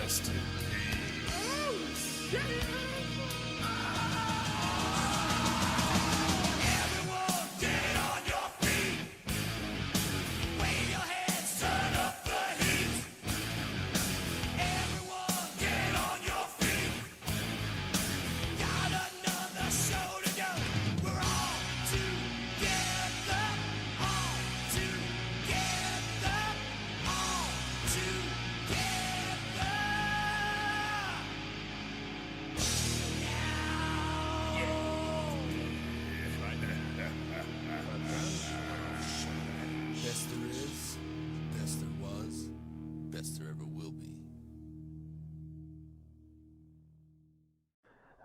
Rest in peace. Everyone get on your feet. Wave your hands, turn up the heat. Everyone get on your feet. Got another show to go. We're all together. All together. All together. Best there is, best there was, best there ever will be.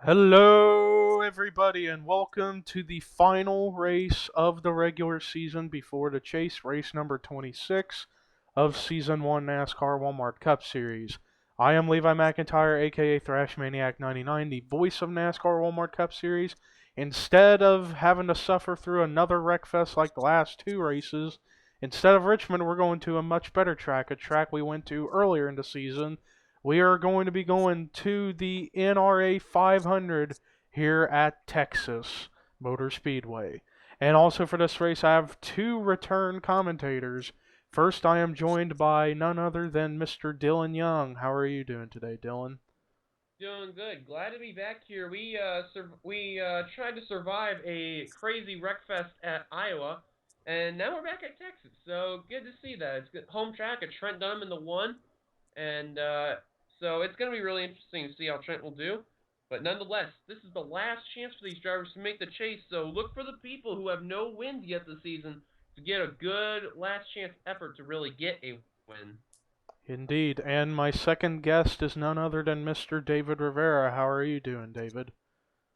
Hello, everybody, and welcome to the final race of the regular season before the chase, race number 26 of Season 1 NASCAR Walmart Cup Series. I am Levi McIntyre, aka Thrash Maniac 99, the voice of NASCAR Walmart Cup Series. Instead of having to suffer through another wreck fest like the last two races, instead of Richmond, we're going to a much better track, a track we went to earlier in the season. We are going to be going to the NRA 500 here at Texas Motor Speedway. And also for this race, I have two return commentators. First, I am joined by none other than Mr. Dylan Young. How are you doing today, Dylan? Doing good. Glad to be back here. We tried to survive a crazy wreckfest at Iowa, and now we're back at Texas. So good to see that. It's good home track at Trent Dunham in the one, and so it's gonna be really interesting to see how Trent will do. But nonetheless, this is the last chance for these drivers to make the chase. So look for the people who have no wins yet this season to get a good last chance effort to really get a win. Indeed. And my second guest is none other than Mr. David Rivera. How are you doing, David?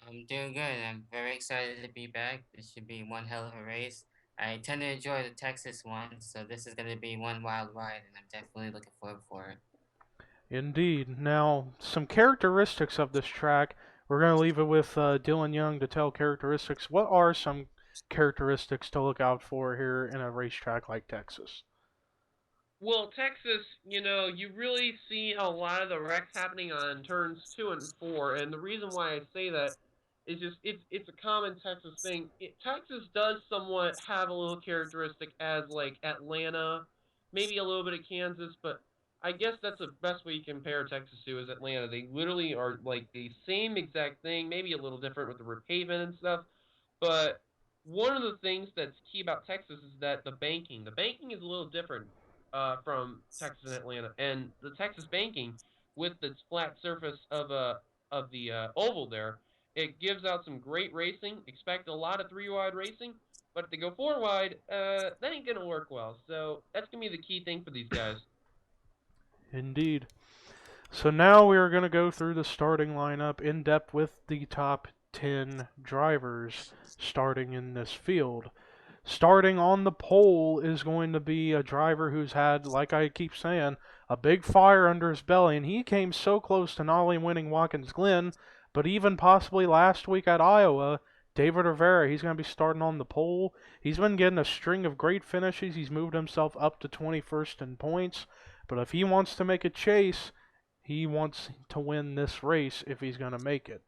I'm doing good. I'm very excited to be back. This should be one hell of a race. I tend to enjoy the Texas one, so this is going to be one wild ride, and I'm definitely looking forward for it. Indeed. Now, some characteristics of this track. We're going to leave it with Dylan Young to tell characteristics. What are some characteristics to look out for here in a racetrack like Texas? Well, Texas, you really see a lot of the wrecks happening on turns 2 and 4, and the reason why I say that is just it's a common Texas thing. Texas does somewhat have a little characteristic as like Atlanta, maybe a little bit of Kansas, but I guess that's the best way you compare Texas to is Atlanta. They literally are like the same exact thing, maybe a little different with the repavement and stuff, but one of the things that's key about Texas is that the banking. The banking is a little different from Texas and Atlanta, and the Texas banking with its flat surface of the oval there, it gives out some great racing. Expect a lot of 3 wide racing, but if they go 4 wide, that ain't gonna work well. So that's gonna be the key thing for these guys. Indeed. So now we are going to go through the starting lineup in depth with the top 10 drivers starting in this field. Starting on the pole is going to be a driver who's had, like I keep saying, a big fire under his belly, and he came so close to not only winning Watkins Glen, but even possibly last week at Iowa, David Rivera. He's going to be starting on the pole. He's been getting a string of great finishes. He's moved himself up to 21st in points, but if he wants to make a chase, he wants to win this race if he's going to make it.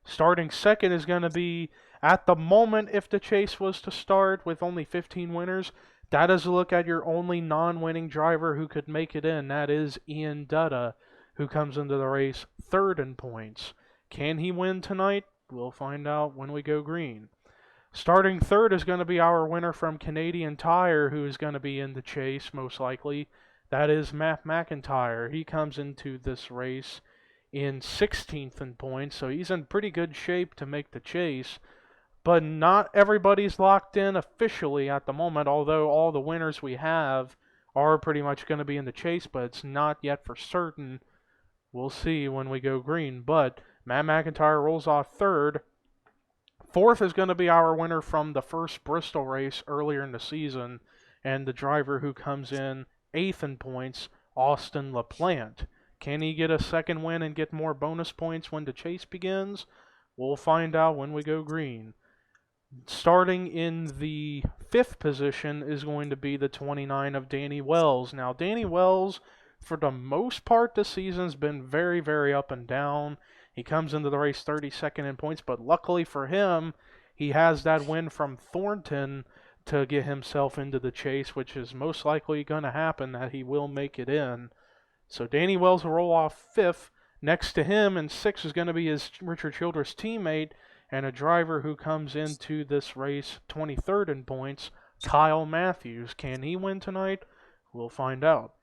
Starting second is going to be, at the moment, if the chase was to start with only 15 winners, that is a look at your only non-winning driver who could make it in. That is Ian Dutta, who comes into the race third in points. Can he win tonight? We'll find out when we go green. Starting third is going to be our winner from Canadian Tire, who is going to be in the chase, most likely. That is Matt McIntyre. He comes into this race in 16th in points, so he's in pretty good shape to make the chase. But not everybody's locked in officially at the moment, although all the winners we have are pretty much going to be in the chase, but it's not yet for certain. We'll see when we go green, but Matt McIntyre rolls off third. Fourth is going to be our winner from the first Bristol race earlier in the season, and the driver who comes in 8th in points, Austin LaPlante. Can he get a second win and get more bonus points when the chase begins? We'll find out when we go green. Starting in the 5th position is going to be the 29 of Danny Wells. Now, Danny Wells, for the most part, this season's been very, very up and down. He comes into the race 32nd in points, but luckily for him, he has that win from Thornton to get himself into the chase, which is most likely going to happen, that he will make it in. So Danny Wells will roll off 5th. Next to him in 6th is going to be his Richard Childress teammate and a driver who comes into this race 23rd in points, Kyle Matthews. Can he win tonight? We'll find out.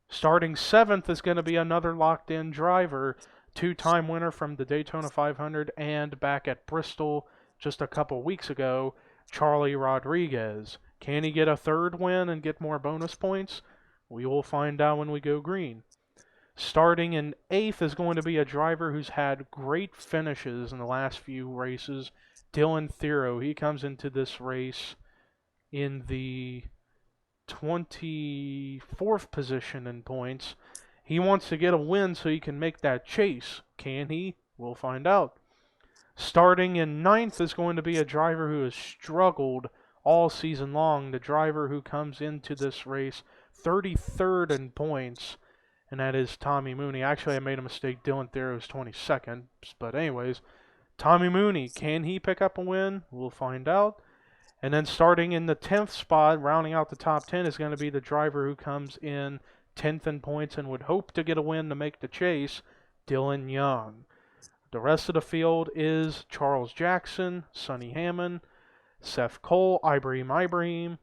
Starting 7th is going to be another locked-in driver, two-time winner from the Daytona 500 and back at Bristol just a couple weeks ago, Charlie Rodriguez. Can he get a 3rd win and get more bonus points? We will find out when we go green. Starting in 8th is going to be a driver who's had great finishes in the last few races, Dylan Thero. He comes into this race in the 24th position in points. He wants to get a win so he can make that chase. Can he? We'll find out. Starting in 9th is going to be a driver who has struggled all season long. The driver who comes into this race 33rd in points, and that is Tommy Mooney. Actually, I made a mistake. Dylan Thero is 22nd. But anyways, Tommy Mooney, can he pick up a win? We'll find out. And then starting in the 10th spot, rounding out the top 10, is going to be the driver who comes in 10th in points and would hope to get a win to make the chase, Dylan Young. The rest of the field is Charles Jackson, Sonny Hammond, Seth Cole, Ibrahim,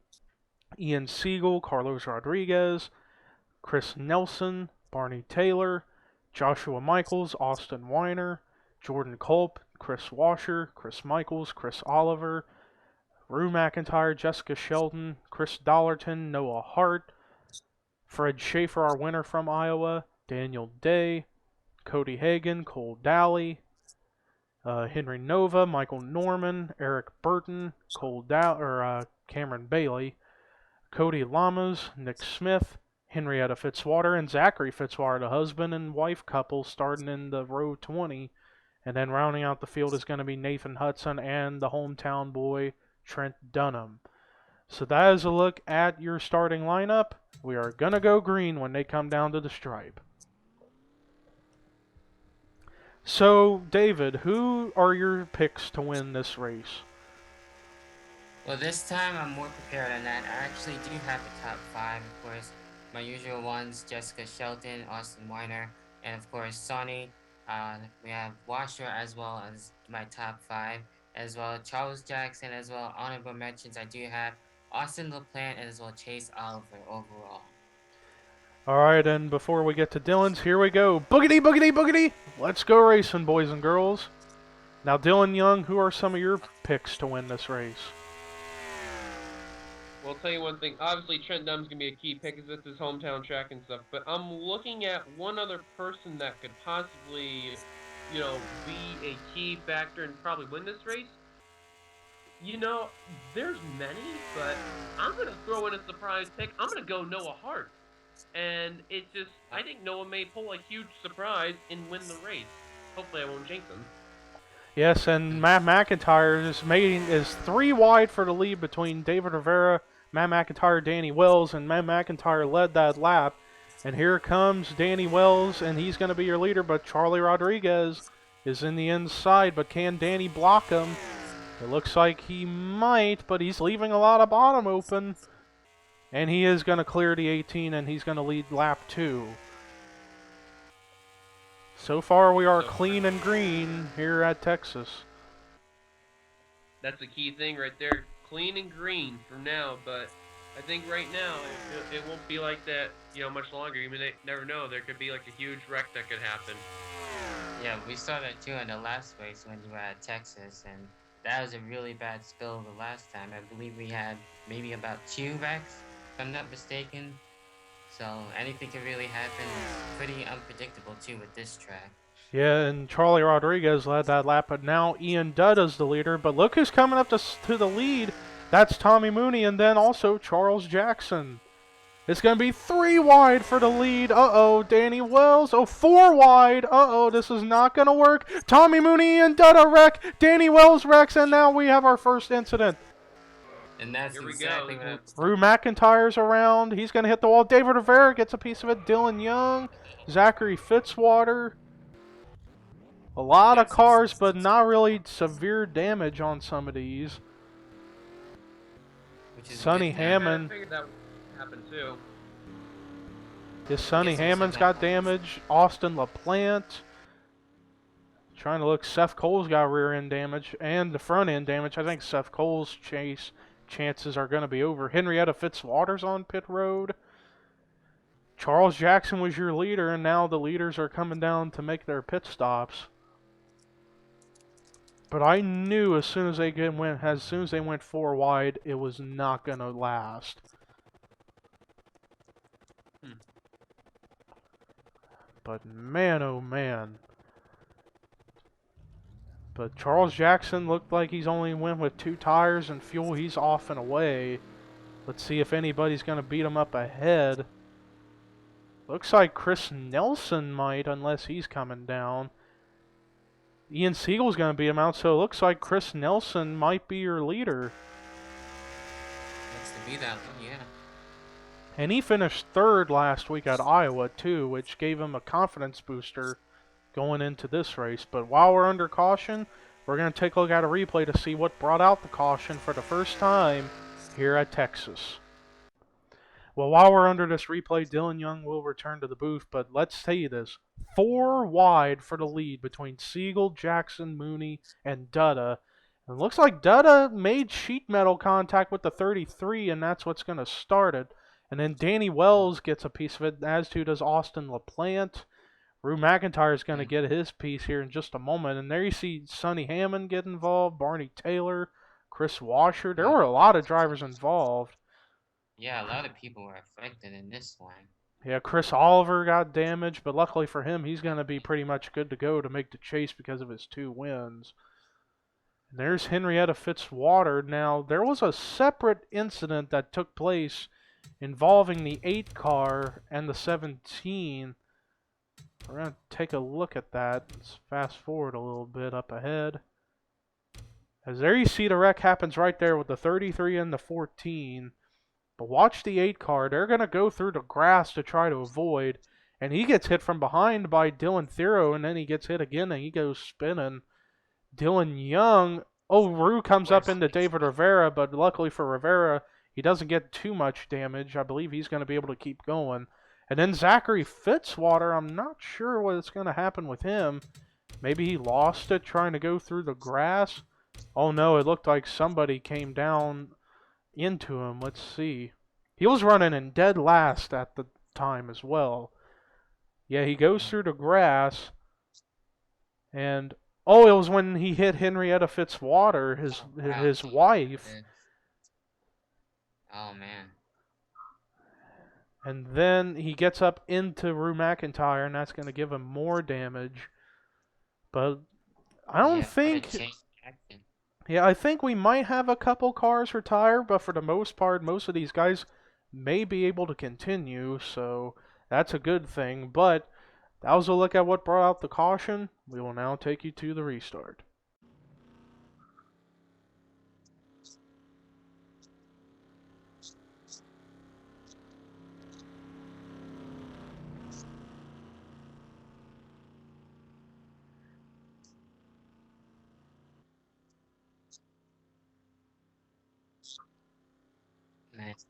Ian Siegel, Carlos Rodriguez, Chris Nelson, Barney Taylor, Joshua Michaels, Austin Weiner, Jordan Culp, Chris Washer, Chris Michaels, Chris Oliver, Rue McIntyre, Jessica Sheldon, Chris Dollarton, Noah Hart, Fred Schaefer, our winner from Iowa, Daniel Day, Cody Hagan, Cole Dally, Henry Nova, Michael Norman, Eric Burton, Cameron Bailey, Cody Lamas, Nick Smith, Henrietta Fitzwater, and Zachary Fitzwater, the husband and wife couple, starting in the row 20. And then rounding out the field is going to be Nathan Hudson and the hometown boy, Trent Dunham. So that is a look at your starting lineup. We are going to go green when they come down to the stripe. So, David, who are your picks to win this race? Well, this time I'm more prepared on that. I actually do have the top 5, of course. My usual ones, Jessica Shelton, Austin Weiner, and of course Sonny. We have Washer as well as my top 5, as well as Charles Jackson, as well. Honorable mentions, I do have Austin LaPlante and as well Chase Oliver overall. Alright, and before we get to Dylan's, here we go. Boogity, boogity, boogity! Let's go racing, boys and girls. Now, Dylan Young, who are some of your picks to win this race? Well, I'll tell you one thing. Obviously, Trent Dunham's going to be a key pick because it's his hometown track and stuff. But I'm looking at one other person that could possibly, be a key factor and probably win this race. There's many, but I'm going to throw in a surprise pick. I'm going to go Noah Hart. And I think Noah may pull a huge surprise and win the race. Hopefully I won't jinx him. Yes, and Matt McIntyre is 3 wide for the lead between David Rivera, Matt McIntyre, Danny Wells, and Matt McIntyre led that lap. And here comes Danny Wells, and he's going to be your leader, but Charlie Rodriguez is in the inside, but can Danny block him? It looks like he might, but he's leaving a lot of bottom open. And he is going to clear the 18, and he's going to lead lap 2. So far, we are clean and green here at Texas. That's the key thing right there. Clean and green for now, but I think right now it won't be like that, much longer. You never know. There could be like a huge wreck that could happen. Yeah, we saw that too in the last race when you were at Texas, and that was a really bad spill the last time. I believe we had maybe about 2 wrecks, if I'm not mistaken. So anything can really happen. It's pretty unpredictable too with this track. Yeah, and Charlie Rodriguez led that lap, but now Ian Dudd is the leader. But look who's coming up to the lead. That's Tommy Mooney, and then also Charles Jackson. It's going to be 3 wide for the lead. Uh-oh, Danny Wells. 4 wide. Uh-oh, this is not going to work. Tommy Mooney and Dudd a wreck. Danny Wells wrecks, and now we have our first incident. And that's Here we exactly go. what I was Rue talking McIntyre's around. He's going to hit the wall. David Rivera gets a piece of it. Dylan Young, Zachary Fitzwater. A lot of That's cars, but exactly not really severe damage on some of these. which is a Sonny good Yeah, I thing. kind of Hammond. figured that would happen too. His I Sonny guess it was Hammond's like got damage. Austin LaPlante. Trying to look. Seth Cole's got rear end damage and the front end damage. I think Seth Cole's chances are going to be over. Henrietta Fitzwater's on pit road. Charles Jackson was your leader, and now the leaders are coming down to make their pit stops. But I knew as soon as they went 4 wide, it was not gonna last. But man, oh man. But Charles Jackson looked like he's only went with 2 tires and fuel. He's off and away. Let's see if anybody's gonna beat him up ahead. Looks like Chris Nelson might, unless he's coming down. Ian Siegel's going to beat him out, so it looks like Chris Nelson might be your leader. Looks to be that one, yeah. And he finished 3rd last week at Iowa, too, which gave him a confidence booster going into this race. But while we're under caution, we're going to take a look at a replay to see what brought out the caution for the first time here at Texas. Well, while we're under this replay, Dylan Young will return to the booth, but let's tell you this. 4 wide for the lead between Siegel, Jackson, Mooney, and Dutta. And it looks like Dutta made sheet metal contact with the 33, and that's what's going to start it. And then Danny Wells gets a piece of it, as too does Austin LaPlante. Rue McIntyre is going to get his piece here in just a moment. And there you see Sonny Hammond get involved, Barney Taylor, Chris Washer. There were a lot of drivers involved. Yeah, a lot of people were affected in this one. Yeah, Chris Oliver got damaged, but luckily for him, he's going to be pretty much good to go to make the chase because of his 2 wins. And there's Henrietta Fitzwater. Now, there was a separate incident that took place involving the 8 car and the 17. We're going to take a look at that. Let's fast forward a little bit up ahead. As there you see the wreck happens right there with the 33 and the 14. But watch the 8 car. They're going to go through the grass to try to avoid. And he gets hit from behind by Dylan Thero, and then he gets hit again, and he goes spinning. Dylan Young. Oh, Rue comes up into David Rivera, but luckily for Rivera, he doesn't get too much damage. I believe he's going to be able to keep going. And then Zachary Fitzwater, I'm not sure what's going to happen with him. Maybe he lost it trying to go through the grass. Oh no, it looked like somebody came down into him. Let's see. He was running in dead last at the time as well. Yeah, he goes through the grass, and oh, it was when he hit Henrietta Fitzwater, his wife. Oh man. And then he gets up into Rue McIntyre, and that's going to give him more damage. But I don't think... Yeah, I think we might have a couple cars retire, but for the most part, most of these guys may be able to continue, so that's a good thing. But that was a look at what brought out the caution. We will now take you to the restart. Nice.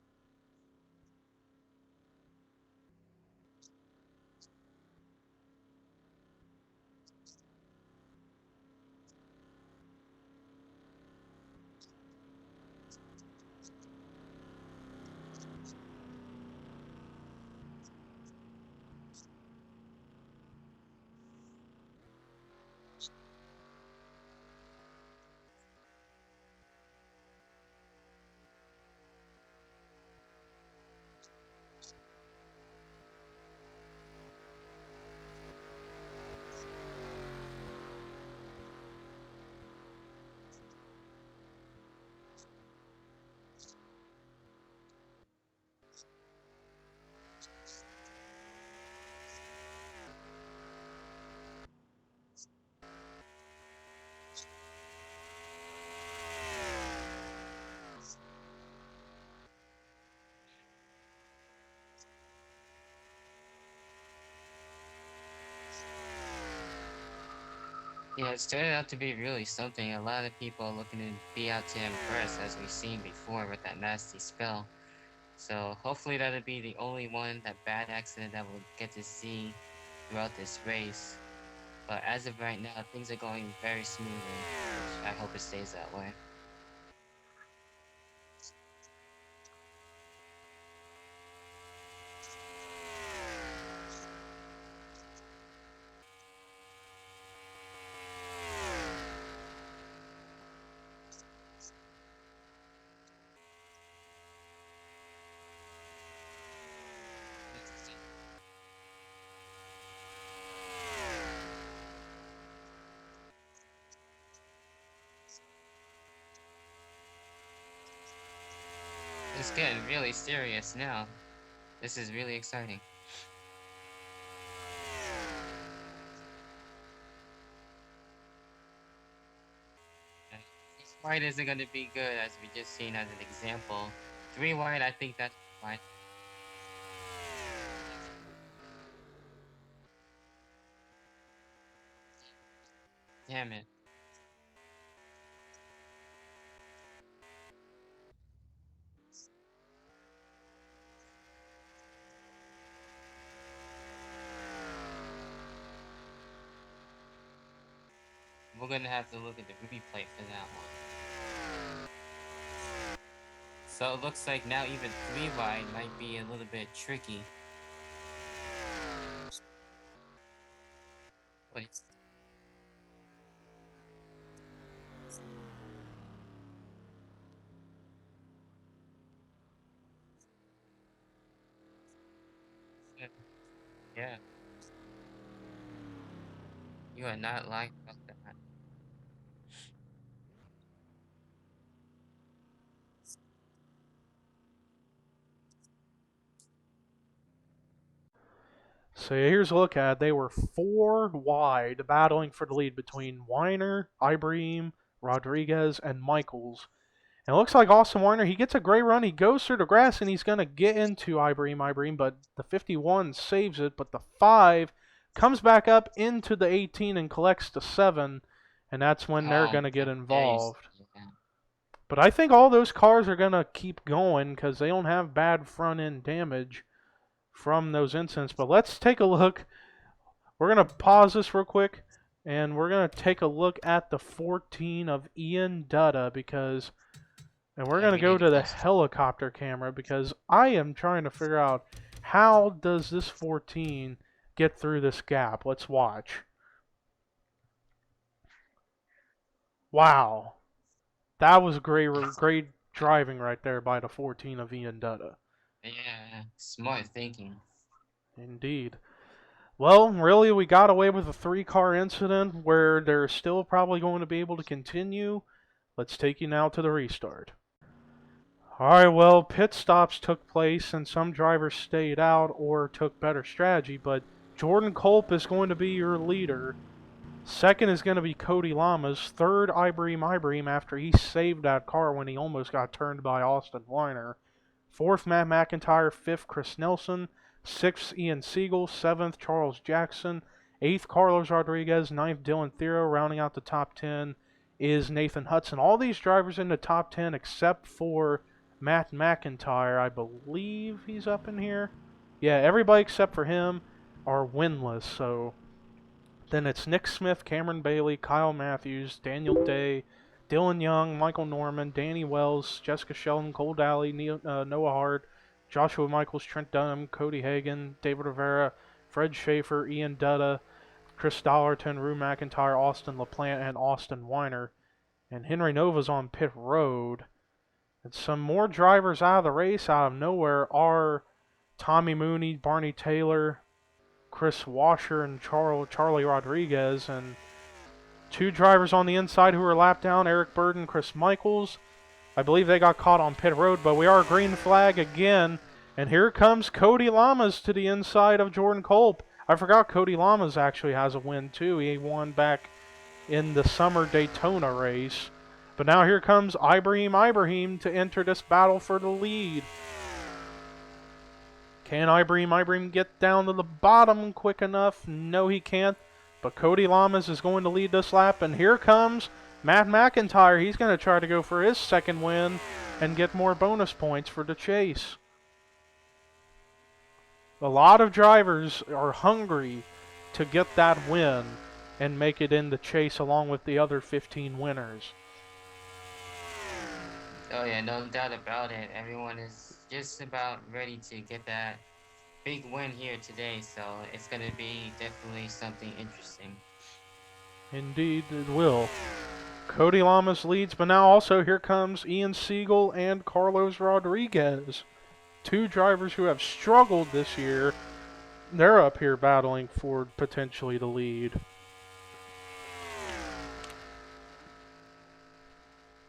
Yeah, it started out to be really something. A lot of people are looking to be out to impress, as we've seen before with that nasty spell. So hopefully that'll be the only one, that bad accident that we'll get to see throughout this race. But as of right now, things are going very smoothly, which I hope it stays that way. It's getting really serious now. This is really exciting. Uh, White isn't going to be good, as we just seen as an example. 3 white, I think that's fine. Damn it. We're going to have to look at the replay for that one. So it looks like now even 3 wide might be a little bit tricky. Wait. Yeah, you are not lying about that. So here's a look at it. They were 4 wide, battling for the lead between Weiner, Ibrahim, Rodriguez, and Michaels. And it looks like Austin Weiner, he gets a great run. He goes through the grass, and he's going to get into Ibrahim, but the 51 saves it. But the 5 comes back up into the 18 and collects the 7, and that's when they're going to get involved. Yeah. But I think all those cars are going to keep going because they don't have bad front-end damage from those incidents. But let's take a look. We're going to pause this real quick, and we're going to take a look at the 14 of Ian Dutta because... And we're Yeah, going to we go need to to the test it. helicopter camera because I am trying to figure out how does this 14 get through this gap. Let's watch. Wow. That was great driving right there by the 14 of Ian Dutta. Yeah, smart thinking. Indeed. Well, really, we got away with a 3-car incident where they're still probably going to be able to continue. Let's take you now to the restart. Alright, well, pit stops took place and some drivers stayed out or took better strategy, but Jordan Culp is going to be your leader. Second is going to be Cody Lamas. Third, Ibrahim after he saved that car when he almost got turned by Austin Weiner. Fourth, Matt McIntyre. Fifth, Chris Nelson. Sixth, Ian Siegel. Seventh, Charles Jackson. Eighth, Carlos Rodriguez. Ninth, Dylan Thero. Rounding out the top 10 is Nathan Hudson. All these drivers in the top 10 except for Matt McIntyre, I believe he's up in here. Yeah, everybody except for him are winless. So then it's Nick Smith, Cameron Bailey, Kyle Matthews, Daniel Day, Dylan Young, Michael Norman, Danny Wells, Jessica Sheldon, Cole Daly, Noah Hart, Joshua Michaels, Trent Dunham, Cody Hagan, David Rivera, Fred Schaefer, Ian Dutta, Chris Dollarton, Rue McIntyre, Austin LaPlante, and Austin Weiner. And Henry Nova's on pit road. And some more drivers out of the race out of nowhere are Tommy Mooney, Barney Taylor, Chris Washer, and Charlie Rodriguez. And 2 drivers on the inside who are lapped down, Eric Burden, Chris Michaels. I believe they got caught on pit road, but we are green flag again. And here comes Cody Lamas to the inside of Jordan Culp. I forgot Cody Lamas actually has a win too. He won back in the summer Daytona race. But now here comes Ibrahim to enter this battle for the lead. Can Ibrahim get down to the bottom quick enough? No, he can't. But Cody Lamas is going to lead this lap, and here comes Matt McIntyre. He's going to try to go for his second win and get more bonus points for the chase. A lot of drivers are hungry to get that win and make it in the chase along with the other 15 winners. Oh yeah, no doubt about it. Everyone is just about ready to get that big win here today, so it's gonna be definitely something interesting. Indeed, it will. Cody Lamas leads, but now also here comes Ian Siegel and Carlos Rodriguez. Two drivers who have struggled this year. They're up here battling for potentially the lead.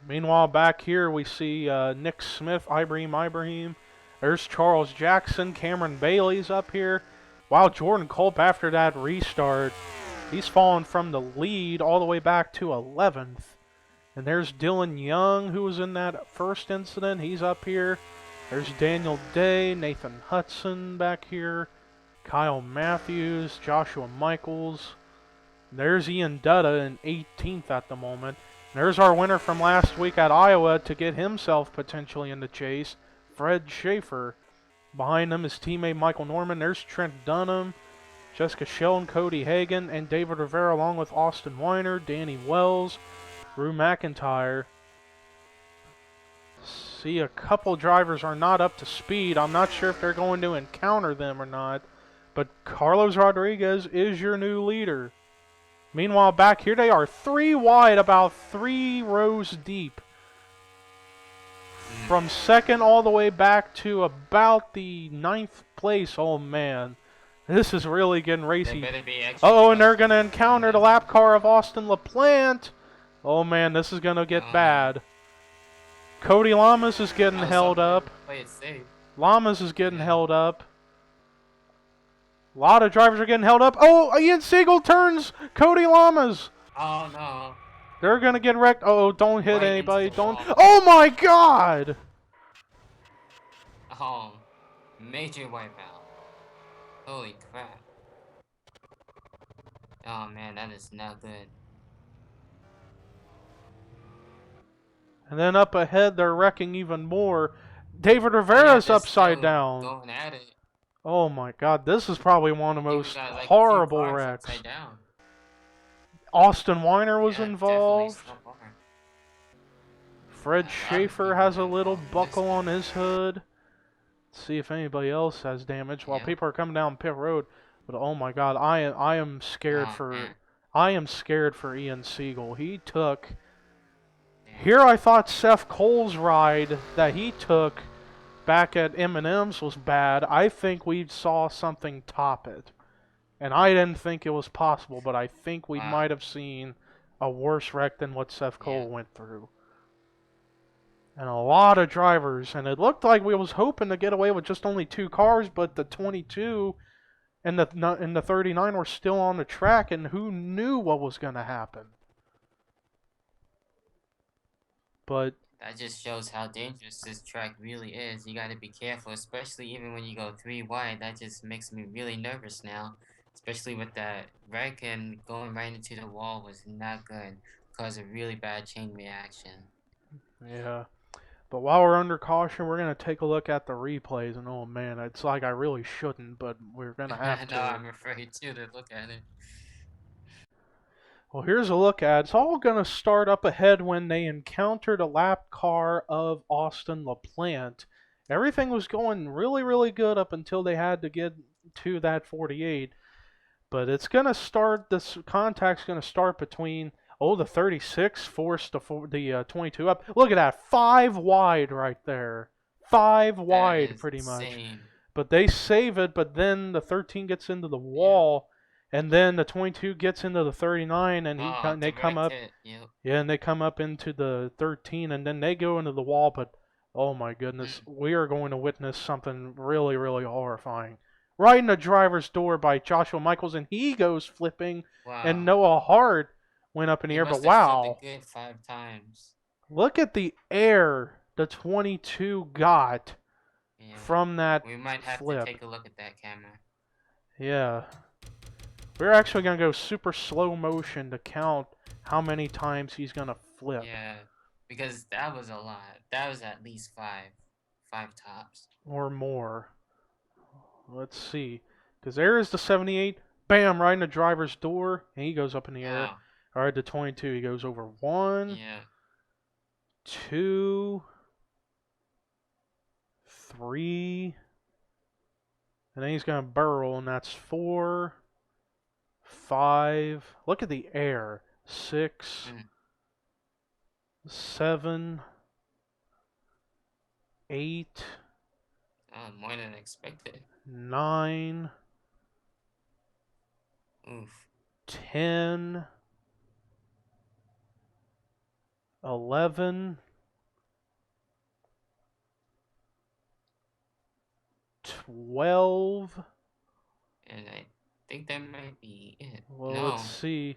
Meanwhile, back here we see Nick Smith, Ibrahim. There's Charles Jackson, Cameron Bailey's up here. Wow, Jordan Culp after that restart, he's fallen from the lead all the way back to 11th. And there's Dylan Young, who was in that first incident. He's up here. There's Daniel Day, Nathan Hudson back here. Kyle Matthews, Joshua Michaels. There's Ian Dutta in 18th at the moment. There's our winner from last week at Iowa to get himself potentially in the chase, Fred Schaefer. Behind him is teammate Michael Norman. There's Trent Dunham, Jessica Sheldon, Cody Hagan, and David Rivera, along with Austin Weiner, Danny Wells, Drew McIntyre. See, a couple drivers are not up to speed. I'm not sure if they're going to encounter them or not, but Carlos Rodriguez is your new leader. Meanwhile, back here they are 3 wide, about 3 rows deep. From second all the way back to about the 9th place. Oh man, this is really getting racy. Oh, and they're going to encounter the lap car of Austin LaPlante. Oh man, this is going to get bad. Cody Lamas is getting held up. Play it safe. Lamas is getting held up. A lot of drivers are getting held up. Oh, Ian Siegel turns Cody Lamas. Oh no. They're going to get wrecked. Oh, don't hit Right anybody. into the Don't. wall. Oh my god. Oh, major wipeout. Holy crap. Oh man, that is not good. And then up ahead, they're wrecking even more. David Rivera's they're upside still down. Going at it. Oh my god, this is probably one of the He most got, like, 2 horrible cars wrecks. upside down. Austin Weiner was Yeah, involved. definitely so far. Fred A lot of Schaefer people has a are little involved in this buckle on one. his hood. Let's see if anybody else has damage while Yeah. people are coming down pit road. But oh my god, I am scared Oh, for man. I am scared for Ian Siegel. He took Yeah. here I thought Seth Cole's ride that he took back at M&M's was bad. I think we saw something top it. And I didn't think it was possible, but I think we Wow. might have seen a worse wreck than what Seth Cole Yeah. went through. And a lot of drivers, and it looked like we was hoping to get away with just only 2 cars, but the 22 and the 39 were still on the track, and who knew what was going to happen? But That just shows how dangerous this track really is. You gotta be careful, especially even when you go 3 wide. That just makes me really nervous now. Especially with that wreck and going right into the wall was not good. Caused a really bad chain reaction. yeah. But while we're under caution, we're going to take a look at the replays, and oh man, it's like I really shouldn't, but we're going to have No, to. I'm afraid too to look at it. Well, here's a look at it. It's all going to start up ahead when they encountered a lap car of Austin LaPlante. Everything was going really, really good up until they had to get to that 48. But it's going to start, this contact's going to start between, the 36 forced the 22 up. Look at that, 5 wide right there. 5 wide, That is pretty much. insane. But they save it, but then the 13 gets into the wall. And then the 22 gets into the 39, and they come up. Yep. Yeah, and they come up into the 13, and then they go into the wall. But oh my goodness, we are going to witness something really, really horrifying. Right in the driver's door by Joshua Michaels, and he goes flipping, Wow. and Noah Hart went up in the He air. must But have wow, flipped a good 5 times. look at the air the 22 got Yeah. from that We might have flip. to take a look at that camera. Yeah. We're actually going to go super slow motion to count how many times he's going to flip. Yeah, because that was a lot. That was at least five tops. Or more. Let's see. Because there is the 78. Bam, right in the driver's door. And he goes up in the air. Wow. Alright, the 22. He goes over 1, Yeah. 2, 3. And then he's going to barrel, and that's 4, 5. Look at the air. 6, Mm. 7, 8, More than expected. 9, Oof. 10, 11, 12. And I think that might be it. Well, No, let's see.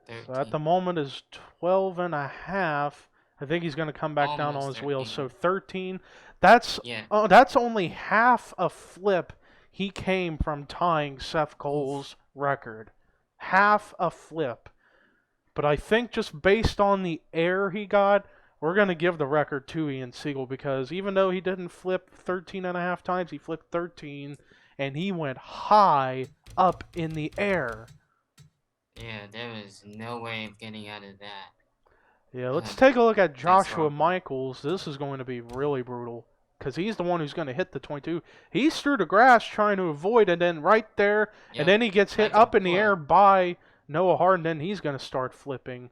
13. So at the moment is 12 and a half. I think he's going to come back down on Almost his wheels. 13. So 13. That's Yeah. that's only half a flip he came from tying Seth Cole's record. Half a flip. But I think just based on the air he got, we're going to give the record to Ian Siegel because even though he didn't flip 13 and a half times, he flipped 13 and he went high up in the air. Yeah, there was no way of getting out of that. Yeah, let's take a look at Joshua horrible. Michaels. This is going to be really brutal because he's the one who's going to hit the 22. He's through the grass trying to avoid it, and right there, Yep. and then he gets hit Like a up in the air bullet. by Noah Hart, and then he's going to start flipping.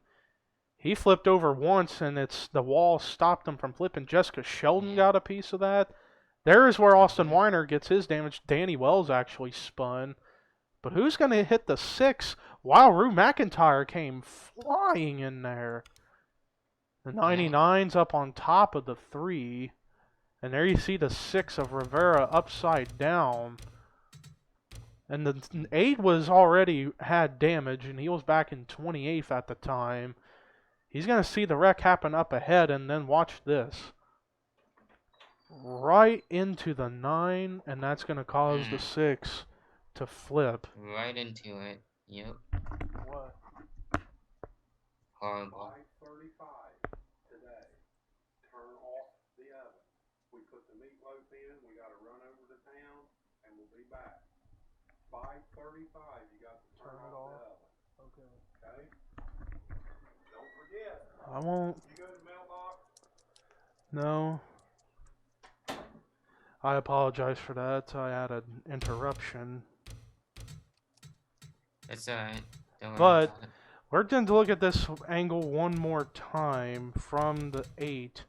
He flipped over once, and it's the wall stopped him from flipping. Jessica Sheldon Yeah. got a piece of that. There is where Austin Mhm. Weiner gets his damage. Danny Wells actually spun. But who's going to hit the 6? Wow, Rue McIntyre came flying in there. The 99's up on top of the 3. And there you see the 6 of Rivera upside down. And the 8 was already had damage, and he was back in 28th at the time. He's going to see the wreck happen up ahead, and then watch this. Right into the 9, and that's going to cause the 6 to flip. Right into it. Yep. What? Horrible. 5:35 today. Turn off the oven. We put the meatloaf in. We got to run over to town, and we'll be back. 5:35. You got to turn off the oven. Okay. Okay. Don't forget. I won't. You go to the mailbox. No. I apologize for that. I had an interruption. It's alright. Don't worry But about it. we're going to look at this angle one more time from the 8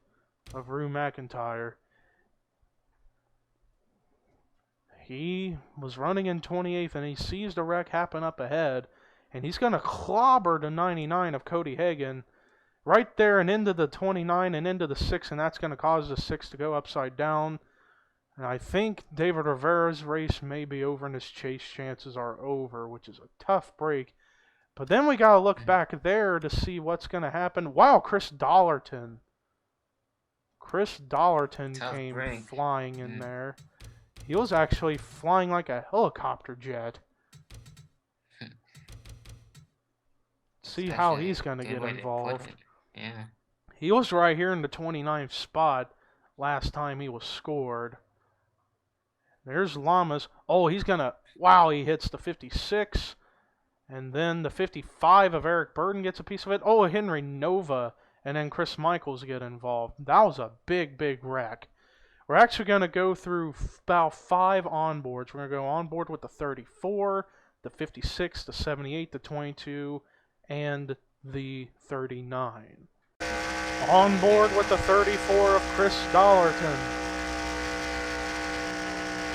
of Rue McIntyre. He was running in 28th, and he sees the wreck happen up ahead, and he's going to clobber the 99 of Cody Hagan right there and into the 29 and into the 6, and that's going to cause the 6 to go upside down. And I think David Rivera's race may be over and his chase chances are over, which is a tough break. But then we got to look back there to see what's going to happen. Wow, Chris Dollarton. Chris Dollarton Tough came break. flying in there. He was actually flying like a helicopter jet. See That's how actually he's a going to good get way to put involved. it. Yeah. He was right here in the 29th spot last time he was scored. There's Lamas. Oh, he's going to... Wow, he hits the 56. And then the 55 of Eric Burden gets a piece of it. Oh, Henry Nova. And then Chris Michaels get involved. That was a big, big wreck. We're actually going to go through about 5 onboards. We're going to go on board with the 34, the 56, the 78, the 22, and the 39. On board with the 34 of Chris Dollarton.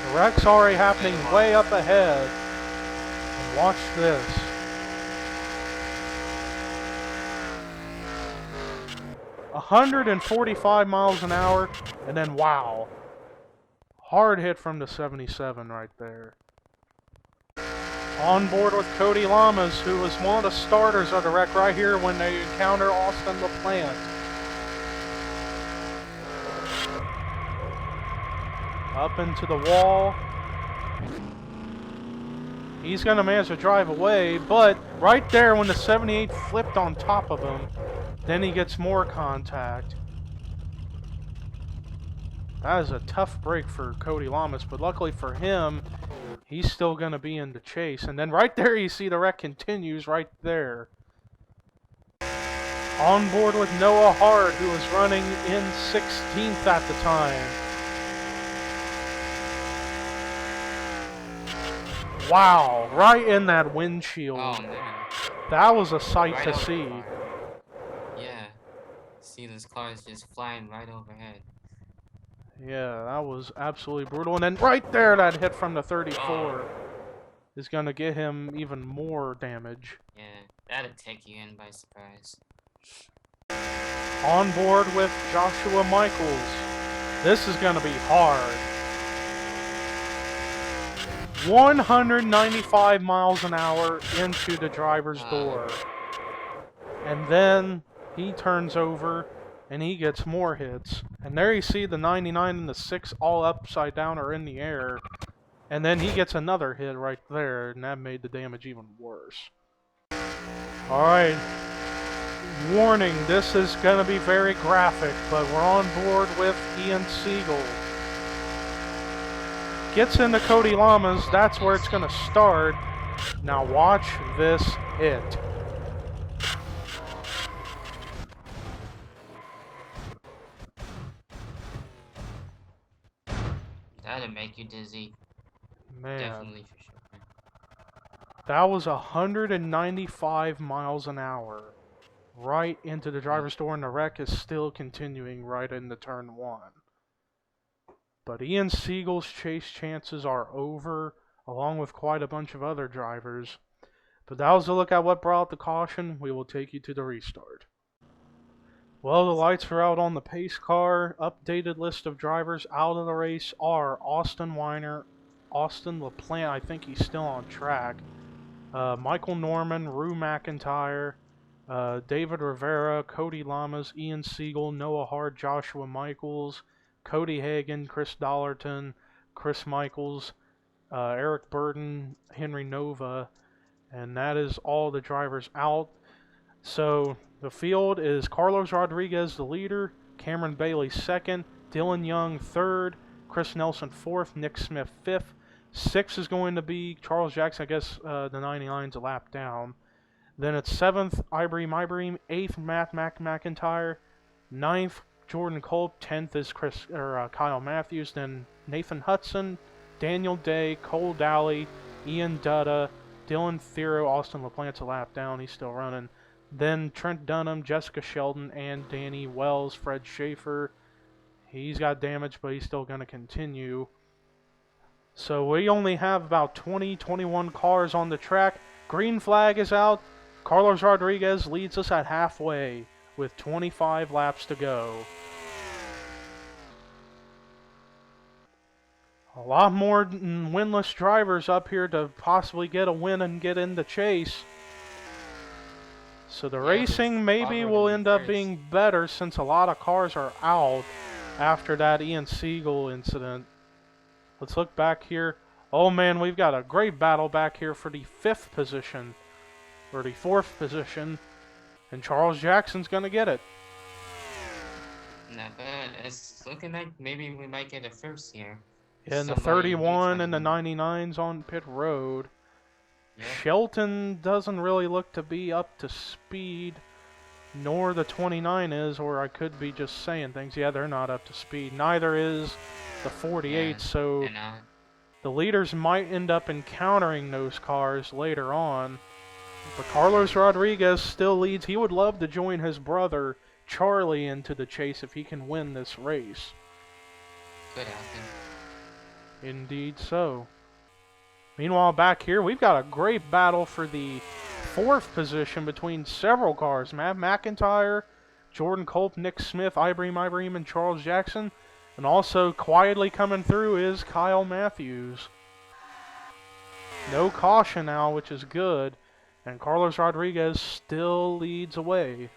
The wreck's already happening way up ahead. And watch this. ...145 miles an hour, and then wow. Hard hit from the 77 right there. On board with Cody Lamas, who was one of the starters of the wreck right here when they encounter Austin LaPlante. Up into the wall. He's going to manage to drive away, but right there when the 78 flipped on top of him, then he gets more contact. That is a tough break for Cody Lamas, but luckily for him, he's still going to be in the chase. And then right there you see the wreck continues right there. On board with Noah Hard, who was running in 16th at the time. Wow, right in that windshield. Oh man. That was a sight Right to over the see. car. Yeah. See those cars just flying right overhead. Yeah, that was absolutely brutal. And then right there, that hit from the 34 is going to get him even more damage. Yeah, that'd take you in by surprise. On board with Joshua Michaels. This is going to be hard. 195 miles an hour into the driver's door. And then he turns over and he gets more hits. And there you see the 99 and the 6 all upside down or in the air. And then he gets another hit right there, and that made the damage even worse. Alright. Warning, this is going to be very graphic, but we're on board with Ian Siegel. Gets into Cody Lamas, that's where it's going to start. Now watch this hit. That'd make you dizzy. Man, Definitely for sure. that was 195 miles an hour. Right into the driver's door, and the wreck is still continuing right into turn 1. But Ian Siegel's chase chances are over, along with quite a bunch of other drivers. But that was a look at what brought the caution. We will take you to the restart. Well, the lights are out on the pace car. Updated list of drivers out of the race are Austin Weiner, Austin LaPlante, I think he's still on track, Michael Norman, Rue McIntyre, David Rivera, Cody Lamas, Ian Siegel, Noah Hard, Joshua Michaels, Cody Hagan, Chris Dollarton, Chris Michaels, Eric Burden, Henry Nova, and that is all the drivers out. So the field is Carlos Rodriguez the leader, Cameron Bailey second, Dylan Young third, Chris Nelson fourth, Nick Smith fifth. 6th is going to be Charles Jackson, I guess the 99's a lap down. Then it's 7th, Ibrahim, 8th, Matt McIntyre, 9th, Jordan Culp, 10th is Kyle Matthews, then Nathan Hudson, Daniel Day, Cole Dowley, Ian Dutta, Dylan Thero, Austin LaPlante's a lap down, he's still running. Then Trent Dunham, Jessica Sheldon, and Danny Wells, Fred Schaefer. He's got damage, but he's still going to continue. So we only have about 21 cars on the track. Green flag is out. Carlos Rodriguez leads us at halfway with 25 laps to go. A lot more winless drivers up here to possibly get a win and get in the chase. So the racing maybe will end up being better since a lot of cars are out after that Ian Siegel incident. Let's look back here. Oh man, we've got a great battle back here for the 5th position. Or the 4th position. And Charles Jackson's going to get it. Not bad. It's looking like maybe we might get a first here. And the 31 and the 99's on pit road. Yep. Shelton doesn't really look to be up to speed. Nor the 29 is, or I could be just saying things. Yeah, they're not up to speed. Neither is the 48, so the leaders might end up encountering those cars later on. But Carlos Rodriguez still leads. He would love to join his brother Charlie into the chase if he can win this race. Could happen. Indeed so. Meanwhile, back here, we've got a great battle for the 4th position between several cars. Matt McIntyre, Jordan Culp, Nick Smith, Ibrahim, and Charles Jackson. And also quietly coming through is Kyle Matthews. No caution now, which is good. And Carlos Rodriguez still leads away.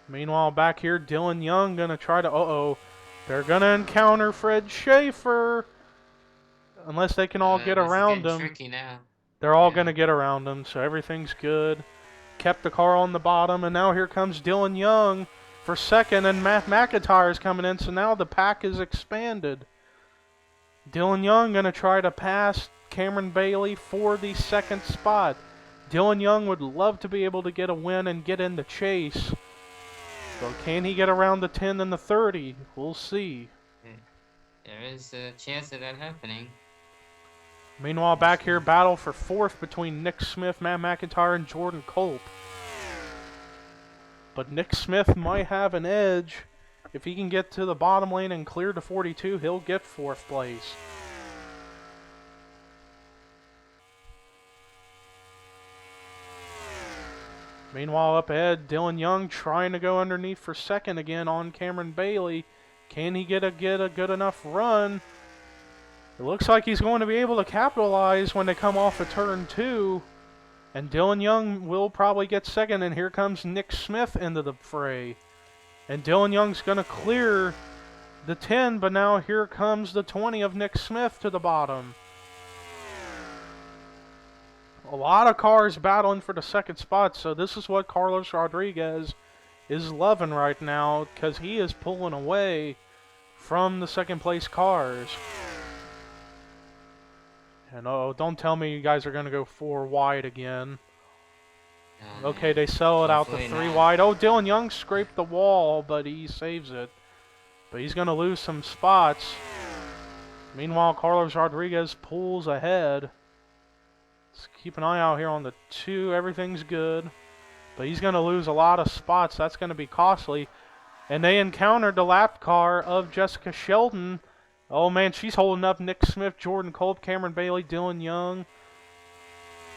Meanwhile, back here, Dylan Young going to try to... they're going to encounter Fred Schaefer. unless they can all get This is around getting him, tricky now. they're all Yeah. going to get around him, so everything's good. Kept the car on the bottom, and now here comes Dylan Young for second, and Matt McIntyre is coming in, so now the pack is expanded. Dylan Young going to try to pass Cameron Bailey for the second spot. Dylan Young would love to be able to get a win and get in the chase. So can he get around the 10 and the 30? We'll see. There is a chance of that happening. Meanwhile, back here, battle for fourth between Nick Smith, Matt McIntyre, and Jordan Culp. But Nick Smith might have an edge. If he can get to the bottom lane and clear to 42, he'll get fourth place. Meanwhile, up ahead, Dylan Young trying to go underneath for second again on Cameron Bailey. Can he get a good enough run? It looks like he's going to be able to capitalize when they come off of turn 2. And Dylan Young will probably get second, and here comes Nick Smith into the fray. And Dylan Young's going to clear the 10, but now here comes the 20 of Nick Smith to the bottom. A lot of cars battling for the second spot, so this is what Carlos Rodriguez is loving right now, because he is pulling away from the second place cars. And oh, don't tell me you guys are going to go 4 wide again. Okay, they sell it out to 3 wide. Oh, Dylan Young scraped the wall, but he saves it. But he's going to lose some spots. Meanwhile, Carlos Rodriguez pulls ahead. Let's keep an eye out here on the 2. Everything's good. But he's going to lose a lot of spots. That's going to be costly. And they encountered the lap car of Jessica Sheldon. Oh, man, she's holding up Nick Smith, Jordan Culp, Cameron Bailey, Dylan Young.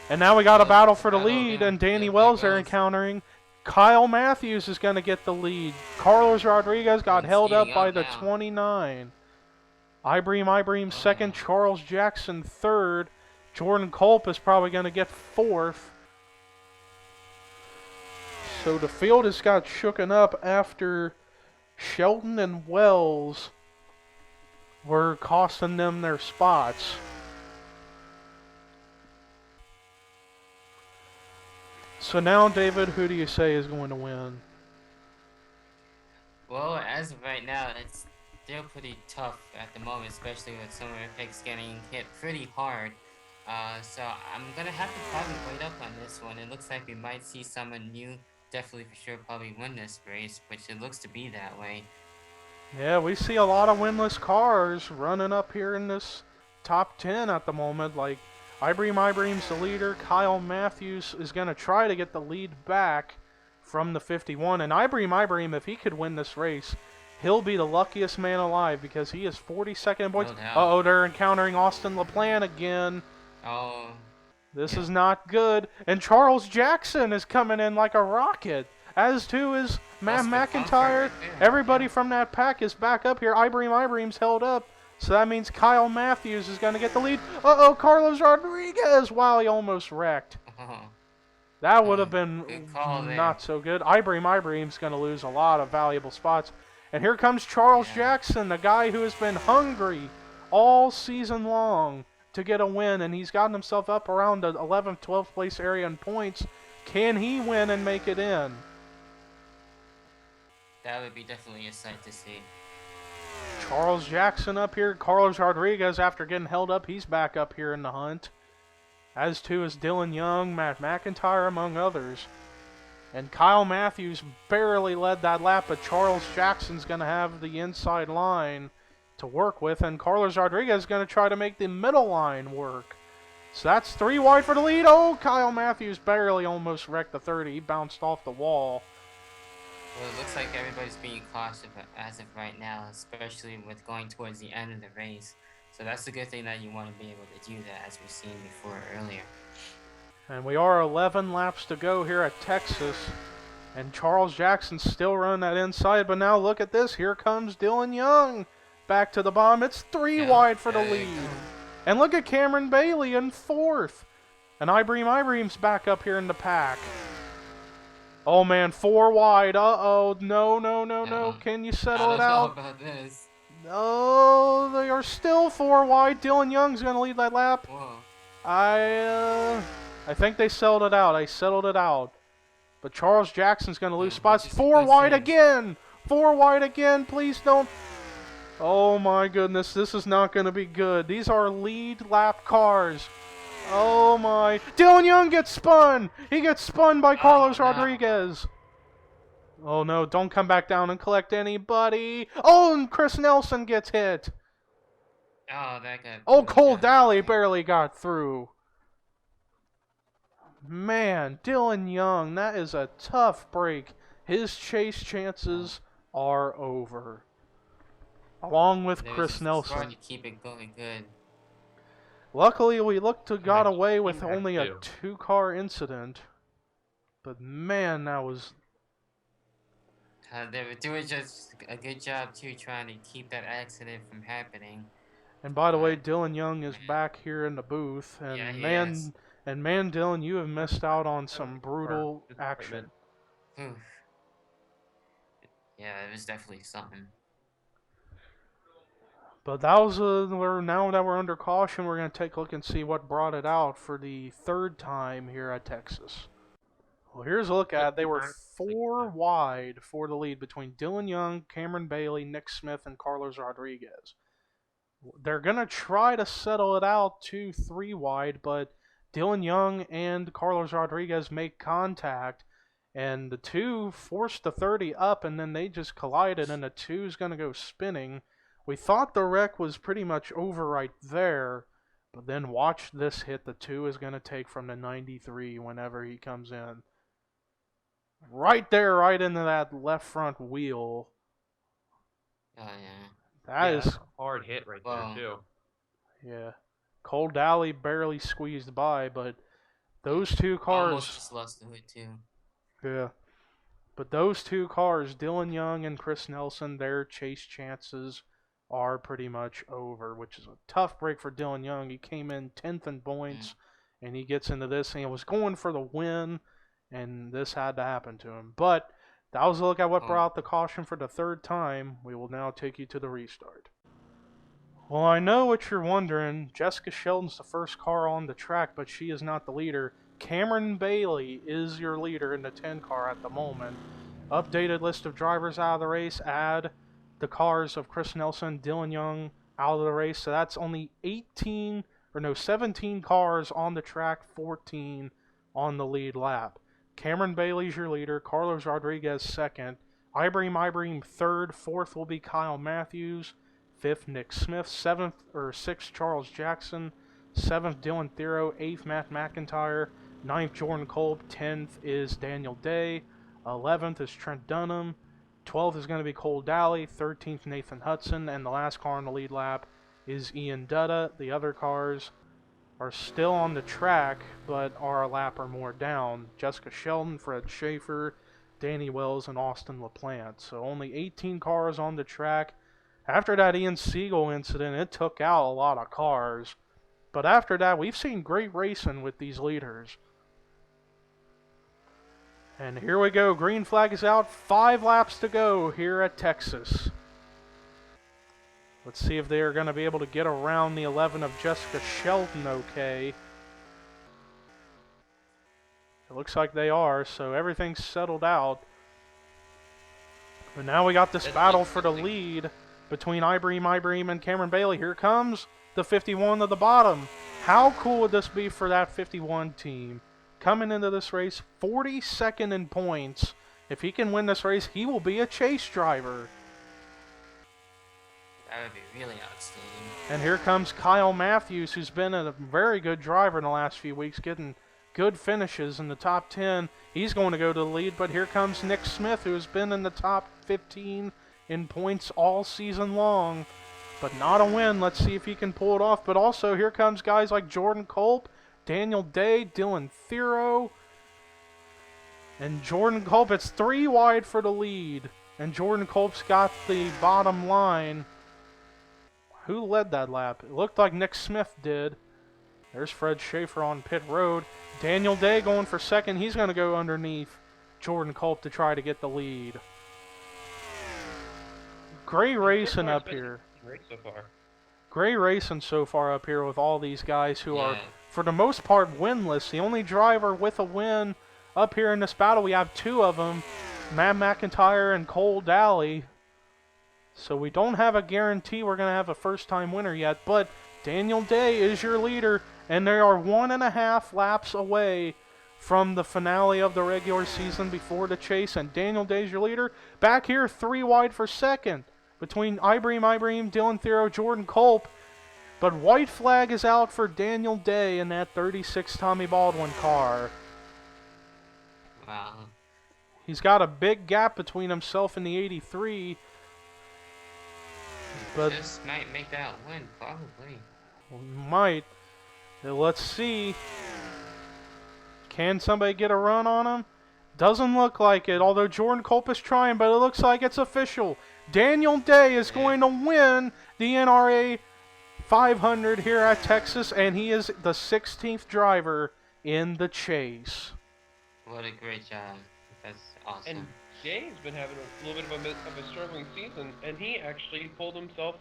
And now we got a battle for the lead, and Danny Wells they're encountering. Kyle Matthews is going to get the lead. Carlos Rodriguez got held up by the 29. Ibrahim second, Charles Jackson third. Jordan Culp is probably going to get fourth. So the field has got shooken up after Sheldon and Wells were costing them their spots. So now, David, who do you say is going to win? Well, as of right now, it's still pretty tough at the moment, especially with some of the picks getting hit pretty hard. So I'm going to have to probably wait up on this one. It looks like we might see someone new, definitely for sure, probably win this race, which it looks to be that way. Yeah, we see a lot of winless cars running up here in this top 10 at the moment. Like, Ibrahim's the leader. Kyle Matthews is going to try to get the lead back from the 51. And Ibrahim, if he could win this race, he'll be the luckiest man alive because he is 42nd in points. Uh-oh, they're encountering Austin LaPlante again. Oh. This is not good. And Charles Jackson is coming in like a rocket, as too is Matt McIntyre. Everybody from that pack is back up here. Ibrahim's held up. So that means Kyle Matthews is going to get the lead. Uh-oh, Carlos Rodriguez. Wow, he almost wrecked. That would have been not so good. Ibrahim's going to lose a lot of valuable spots. And here comes Charles Jackson, the guy who has been hungry all season long to get a win. And he's gotten himself up around the 11th, 12th place area in points. Can he win and make it in? That would be definitely a sight to see. Charles Jackson up here. Carlos Rodriguez, after getting held up, he's back up here in the hunt. As too is Dylan Young, Matt McIntyre, among others. And Kyle Matthews barely led that lap, but Charles Jackson's going to have the inside line to work with, and Carlos Rodriguez is going to try to make the middle line work. So that's 3 wide for the lead. Oh, Kyle Matthews barely almost wrecked the 30. He bounced off the wall. Well, it looks like everybody's being cautious as of right now, especially with going towards the end of the race. So that's a good thing that you want to be able to do that, as we've seen before earlier. And we are 11 laps to go here at Texas. And Charles Jackson's still running that inside, but now look at this. Here comes Dylan Young back to the bottom. It's 3 wide for the lead. And look at Cameron Bailey in 4th. And Ibrahim's back up here in the pack. Oh, man, 4 wide. Uh-oh. No. Can you settle it out? About this. Oh, they are still 4 wide. Dylan Young's going to lead that lap. Whoa. I think they settled it out. They settled it out. But Charles Jackson's going to lose Yeah, spots. which is a 4 good wide thing. again. 4 wide again. Please don't. Oh my goodness. This is not going to be good. These are lead lap cars. Oh my. Dylan Young gets spun. He gets spun by Carlos no. Rodriguez. Oh no. Don't come back down and collect anybody. Oh, and Chris Nelson gets hit. Oh, that got. Oh, really Cole got Daly him. barely got through. Man, Dylan Young, that is a tough break. His chase chances are over. Along with There was Chris just hard Nelson. to keep it going good. Luckily, we looked to got Nice. away with Impact only a too. 2-car incident. But man, that was... They were doing just a good job too, trying to keep that accident from happening. And by the way, But, Dylan Young is man. back here in the booth. And Yeah, he man, is. Dylan, you have missed out on some brutal action. Oof. Yeah, it was definitely something. But that was now that we're under caution, we're going to take a look and see what brought it out for the 3rd time here at Texas. Well, here's a look at it. They were 4 wide for the lead between Dylan Young, Cameron Bailey, Nick Smith, and Carlos Rodriguez. They're going to try to settle it out to 3 wide, but Dylan Young and Carlos Rodriguez make contact, and the 2 forced the 30 up, and then they just collided, and the 2 is going to go spinning. We thought the wreck was pretty much over right there, but then watch this hit the 2 is going to take from the 93 whenever he comes in. Right there, right into that left front wheel. Oh yeah. That is, That's a hard hit right Wow. there too. yeah. Cole Daly barely squeezed by, but those 2 cars... Almost just lost the hood too. Yeah. But those 2 cars, Dylan Young and Chris Nelson, their chase chances are pretty much over, which is a tough break for Dylan Young. He came in 10th in points, and he gets into this, and he was going for the win, and this had to happen to him. But that was a look at what brought the caution for the 3rd time. We will now take you to the restart. Well, I know what you're wondering. Jessica Sheldon's the first car on the track, but she is not the leader. Cameron Bailey is your leader in the 10 car at the moment. Updated list of drivers out of the race. Add the cars of Chris Nelson, Dylan Young out of the race. So that's only 17 cars on the track, 14 on the lead lap. Cameron Bailey's your leader. Carlos Rodriguez second. Ibrahim 3rd. 4th will be Kyle Matthews. 5th, Nick Smith. 6th, Charles Jackson. 7th, Dylan Thero. 8th, Matt McIntyre. 9th, Jordan Kolb. 10th is Daniel Day. 11th is Trent Dunham. 12th is going to be Cole Daly. 13th, Nathan Hudson. And the last car on the lead lap is Ian Dutta. The other cars are still on the track, but are a lap or more down. Jessica Sheldon, Fred Schaefer, Danny Wells, and Austin LaPlante. So only 18 cars on the track. After that Ian Siegel incident, it took out a lot of cars. But after that, we've seen great racing with these leaders. And here we go. Green flag is out. 5 laps to go here at Texas. Let's see if they are going to be able to get around the 11 of Jessica Sheldon okay. It looks like they are, so everything's settled out. But now we got this battle for the lead between Ibrahim and Cameron Bailey. Here comes the 51 at the bottom. How cool would this be for that 51 team? Coming into this race, 42nd in points. If he can win this race, he will be a chase driver. That would be really outstanding. And here comes Kyle Matthews, who's been a very good driver in the last few weeks, getting good finishes in the top 10. He's going to go to the lead, but here comes Nick Smith, who has been in the top 15 in points all season long. But not a win. Let's see if he can pull it off. But also, here comes guys like Jordan Kolb, Daniel Day, Dylan Thero. And Jordan Kolb, it's 3 wide for the lead. And Jordan Kolb's got the bottom line. Who led that lap? It looked like Nick Smith did. There's Fred Schaefer on pit road. Daniel Day going for second. He's going to go underneath Jordan Kolb to try to get the lead. Great racing up here. race so far. Great racing so far up here with all these guys who are, Yeah. for the most part, winless. The only driver with a win up here in this battle, we have two of them, Matt McIntyre and Cole Daly. So we don't have a guarantee we're going to have a first-time winner yet, but Daniel Day is your leader, and they are 1.5 laps away from the finale of the regular season before the chase, and Daniel Day is your leader. Back here, 3 wide for second between Ibrahim, Dylan Thero, Jordan Culp, but white flag is out for Daniel Day in that 36 Tommy Baldwin car. Wow. He's got a big gap between himself and the 83. But This might make that win, probably. might. Let's see. Can somebody get a run on him? Doesn't look like it, although Jordan Culp is trying, but it looks like it's official. Daniel Day is going to win the NRA 500 here at Texas, and he is the 16th driver in the chase. What a great job. That's awesome. And Jay's been having a little bit of a struggling season, and he actually pulled himself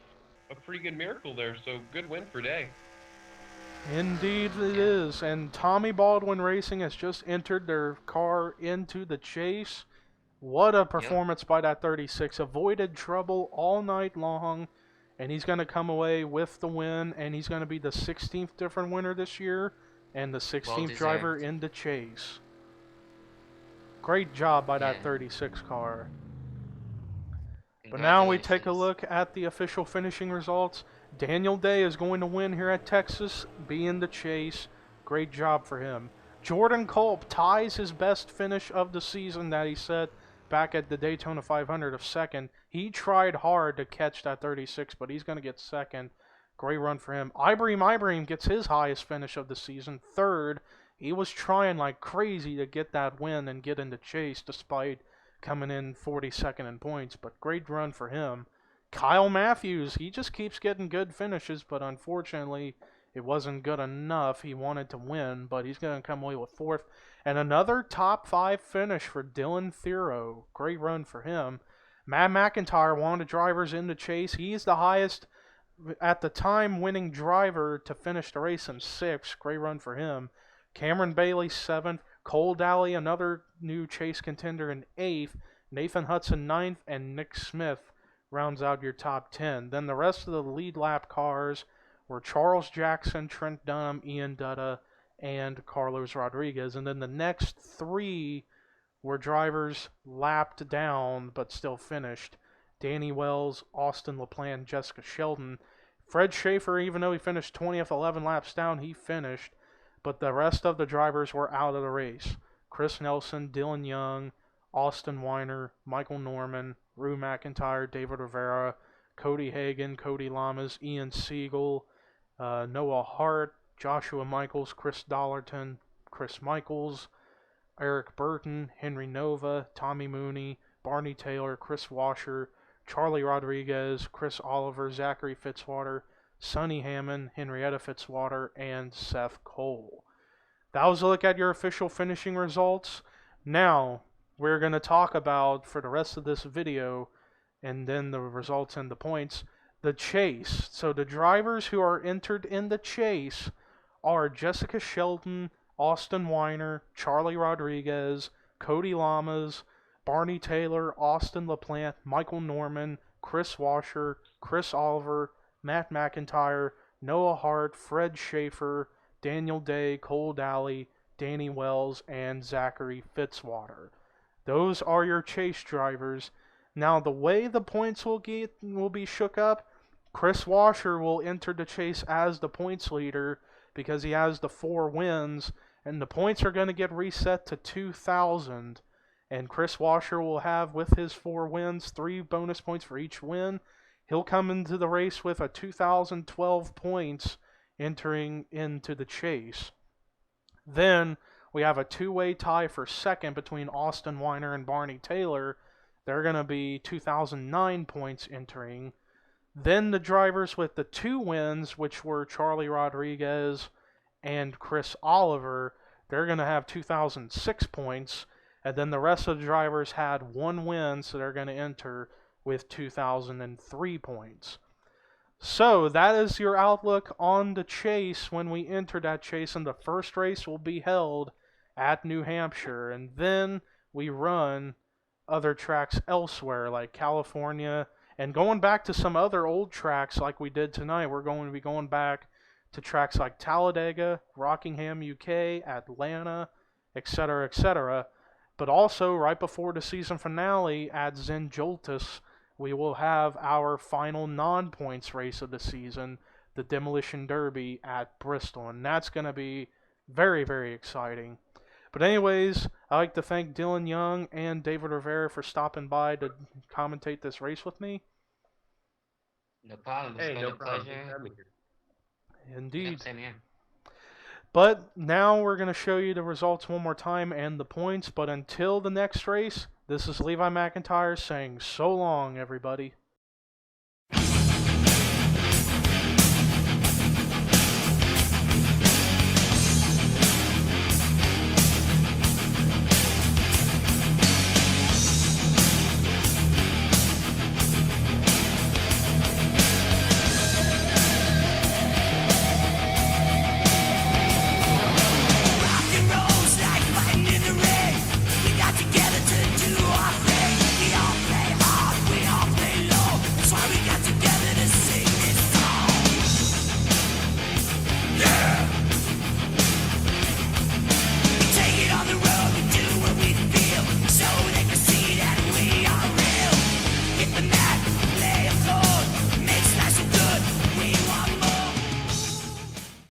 a pretty good miracle there. So good win for Day. Indeed it is. And Tommy Baldwin Racing has just entered their car into the chase. What a performance by that 36. Avoided trouble all night long. And he's going to come away with the win. And he's going to be the 16th different winner this year. And the 16th driver in the chase. Great job by that 36 car. But now we take a look at the official finishing results. Daniel Day is going to win here at Texas, be in the chase. Great job for him. Jordan Culp ties his best finish of the season that he set back at the Daytona 500 of second. He tried hard to catch that 36, but he's going to get second. Great run for him. Ibrahim gets his highest finish of the season, third. He was trying like crazy to get that win and get in the chase despite coming in 42nd in points, but great run for him. Kyle Matthews, he just keeps getting good finishes, but unfortunately it wasn't good enough. He wanted to win, but he's going to come away with fourth. And another top 5 finish for Dylan Thero. Great run for him. Matt McIntyre, one of the drivers in the chase. He's the highest, at the time, winning driver to finish the race in 6th. Great run for him. Cameron Bailey, 7th. Cole Daly, another new chase contender, in 8th. Nathan Hudson, 9th. And Nick Smith rounds out your top 10. Then the rest of the lead lap cars were Charles Jackson, Trent Dunham, Ian Dutta, and Carlos Rodriguez. And then the next 3 were drivers lapped down but still finished. Danny Wells, Austin LaPlante, Jessica Sheldon. Fred Schaefer, even though he finished 20th, 11 laps down, he finished. But the rest of the drivers were out of the race. Chris Nelson, Dylan Young, Austin Weiner, Michael Norman, Rue McIntyre, David Rivera, Cody Hagan, Cody Lamas, Ian Siegel, Noah Hart, Joshua Michaels, Chris Dollarton, Chris Michaels, Eric Burton, Henry Nova, Tommy Mooney, Barney Taylor, Chris Washer, Charlie Rodriguez, Chris Oliver, Zachary Fitzwater, Sonny Hammond, Henrietta Fitzwater, and Seth Cole. That was a look at your official finishing results. Now, we're going to talk about, for the rest of this video, and then the results and the points, the chase. So the drivers who are entered in the chase are Jessica Sheldon, Austin Weiner, Charlie Rodriguez, Cody Lamas, Barney Taylor, Austin LaPlante, Michael Norman, Chris Washer, Chris Oliver, Matt McIntyre, Noah Hart, Fred Schaefer, Daniel Day, Cole Daly, Danny Wells, and Zachary Fitzwater. Those are your chase drivers. Now, the way the points will be shook up, Chris Washer will enter the chase as the points leader because he has the 4 wins, and the points are going to get reset to 2,000. And Chris Washer will have, with his 4 wins, 3 bonus points for each win. He'll come into the race with a 2,012 points entering into the chase. Then we have a 2-way tie for second between Austin Weiner and Barney Taylor. They're going to be 2,009 points entering. Then the drivers with the 2 wins, which were Charlie Rodriguez and Chris Oliver, they're going to have 2,006 points. And then the rest of the drivers had 1 win, so they're going to enter with 2,003 points. So that is your outlook on the chase when we enter that chase, and the first race will be held at New Hampshire, and then we run other tracks elsewhere like California, and going back to some other old tracks like we did tonight. We're going to be going back to tracks like Talladega, Rockingham, UK, Atlanta, etc., etc. But also, right before the season finale at Zenjoltis, we will have our final non-points race of the season, the Demolition Derby at Bristol, and that's going to be very, very exciting. But anyways, I'd like to thank Dylan Young and David Rivera for stopping by to commentate this race with me. No problem. It's Hey, been no a problem. pleasure. Thanks for having me here. Indeed. Yep, same here. But now we're going to show you the results one more time and the points. But until the next race, this is Levi McIntyre saying so long, everybody.